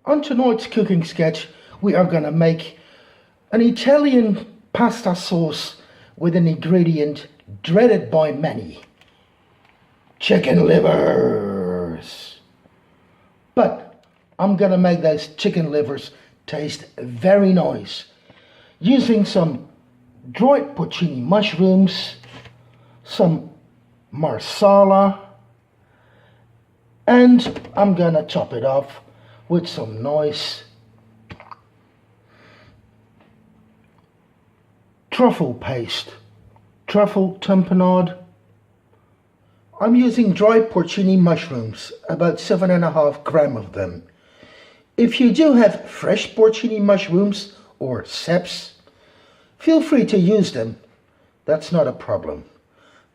On tonight's cooking sketch, we are going to make an Italian pasta sauce with an ingredient dreaded by many: chicken livers. But I'm going to make those chicken livers taste very nice using some dried porcini mushrooms, some marsala, and I'm going to top it off with some nice truffle paste, truffle tamponade. I'm using dried porcini mushrooms, about 7.5 grams of them. If you do have fresh porcini mushrooms or ceps, feel free to use them. That's not a problem.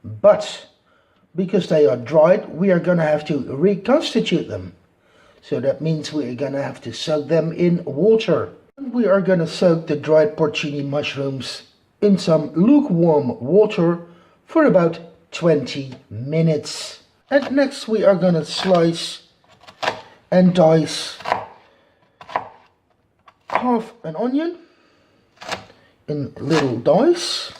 But because they are dried, we are going to have to reconstitute them. So that means we are going to have to soak them in water. We are going to soak the dried porcini mushrooms in some lukewarm water for about 20 minutes. And next we are going to slice and dice half an onion in little dice.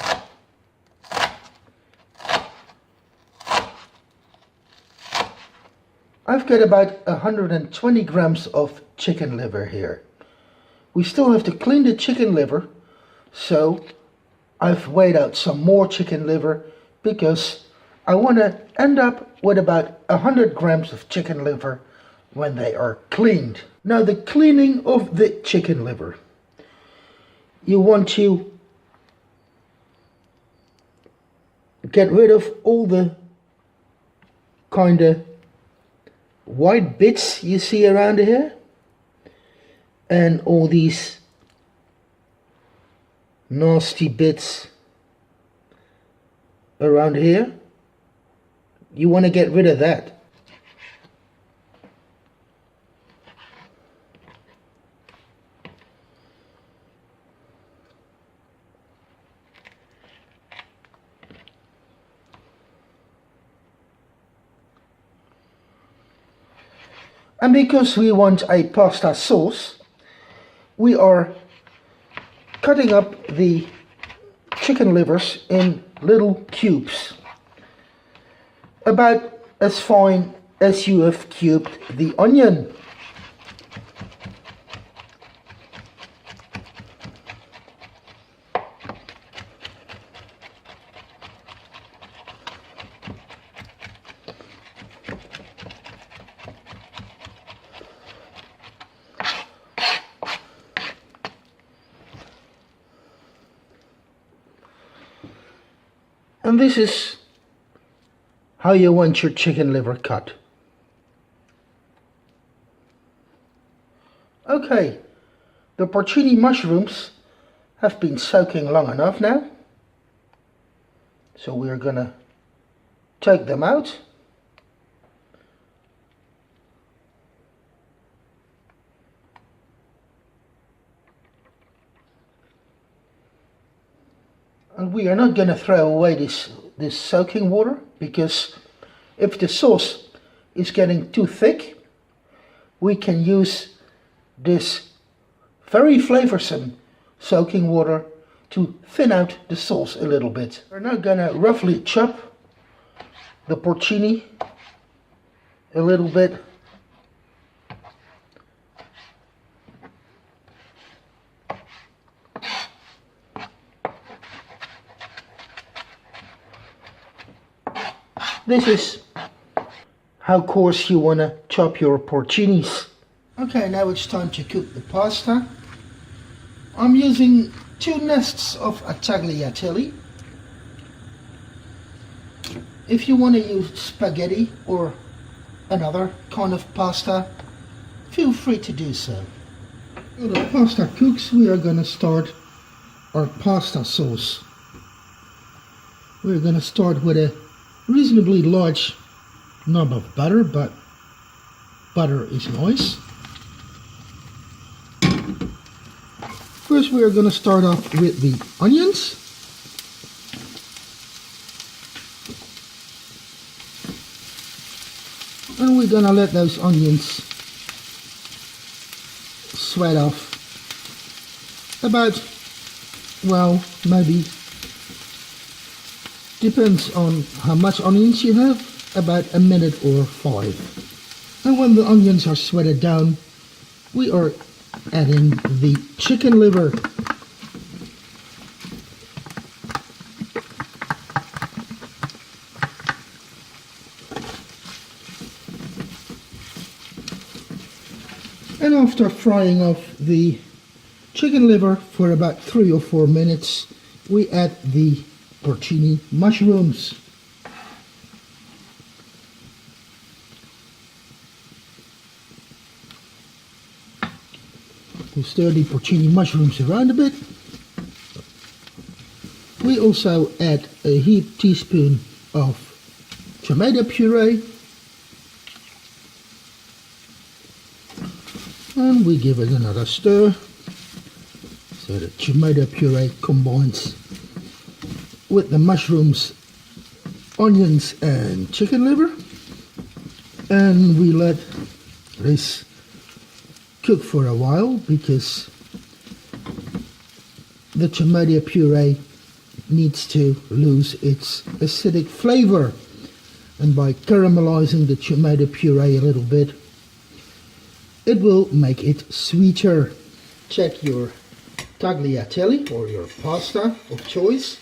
I've got about 120 grams of chicken liver here. We still have to clean the chicken liver, so I've weighed out some more chicken liver because I want to end up with about 100 grams of chicken liver when they are cleaned. Now, the cleaning of the chicken liver. You want to get rid of all the kind of white bits you see around here and all these nasty bits around here. You want to get rid of that. And because we want a pasta sauce, we are cutting up the chicken livers in little cubes, about as fine as you have cubed the onion. And this is how you want your chicken liver cut. Okay, the porcini mushrooms have been soaking long enough now. So we're gonna take them out. And we are not going to throw away this soaking water, because if the sauce is getting too thick, we can use this very flavorsome soaking water to thin out the sauce a little bit. We're now going to roughly chop the porcini a little bit. This is how coarse you want to chop your porcinis. Okay, now it's time to cook the pasta. I'm using 2 nests of a tagliatelle. If you want to use spaghetti or another kind of pasta, feel free to do so. While the pasta cooks, we are going to start our pasta sauce. We're going to start with a reasonably large knob of butter, but butter is nice. First we are going to start off with the onions. And we're going to let those onions sweat off about, well, maybe, depends on how much onions you have, about a minute or 5. And when the onions are sweated down, we are adding the chicken liver. And after frying off the chicken liver for about 3 or 4 minutes, we add the porcini mushrooms. We stir the porcini mushrooms around a bit. We also add a heaped teaspoon of tomato puree. And we give it another stir so the tomato puree combines with the mushrooms, onions and chicken liver, and we let this cook for a while because the tomato puree needs to lose its acidic flavor, and by caramelizing the tomato puree a little bit, it will make it sweeter. Check your tagliatelle or your pasta of choice,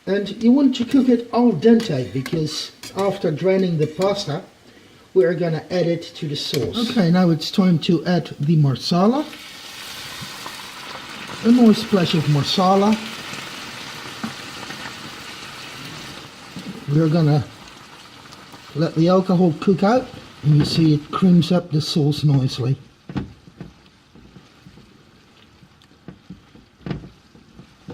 and you want to cook it al dente because after draining the pasta we are going to add it to the sauce. Okay, now it's time to add the marsala. A nice splash of marsala. We're going to let the alcohol cook out, and you see it creams up the sauce nicely.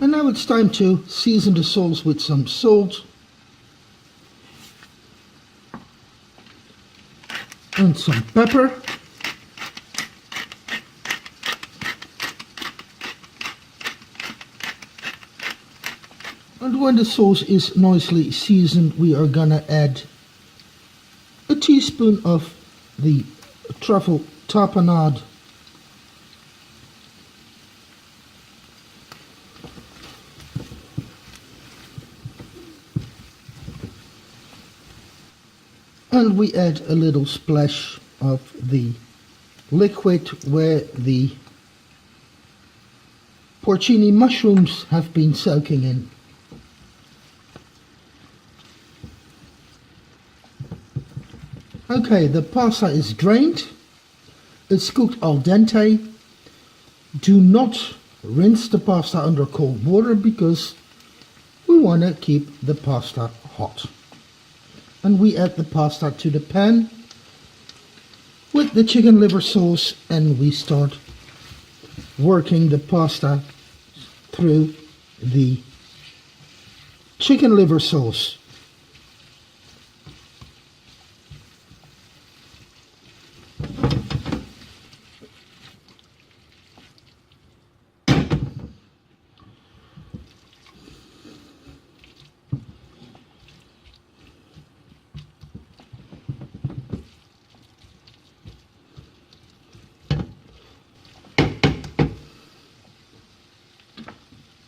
And now it's time to season the sauce with some salt and some pepper. And when the sauce is nicely seasoned, we are gonna add a teaspoon of the truffle tapenade. And we add a little splash of the liquid where the porcini mushrooms have been soaking in. Okay, the pasta is drained. It's cooked al dente. Do not rinse the pasta under cold water because we want to keep the pasta hot. And we add the pasta to the pan with the chicken liver sauce, and we start working the pasta through the chicken liver sauce.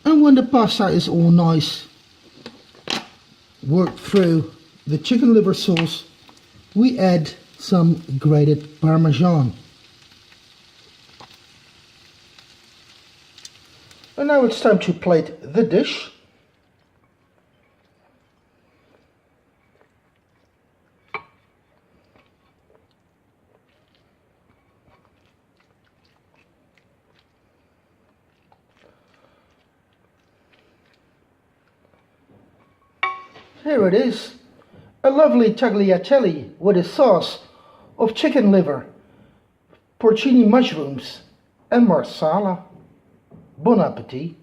And when the pasta is all nice worked through the chicken liver sauce, we add some grated Parmesan. And now it's time to plate the dish. Here it is, a lovely tagliatelle with a sauce of chicken liver, porcini mushrooms and marsala. Bon appetit!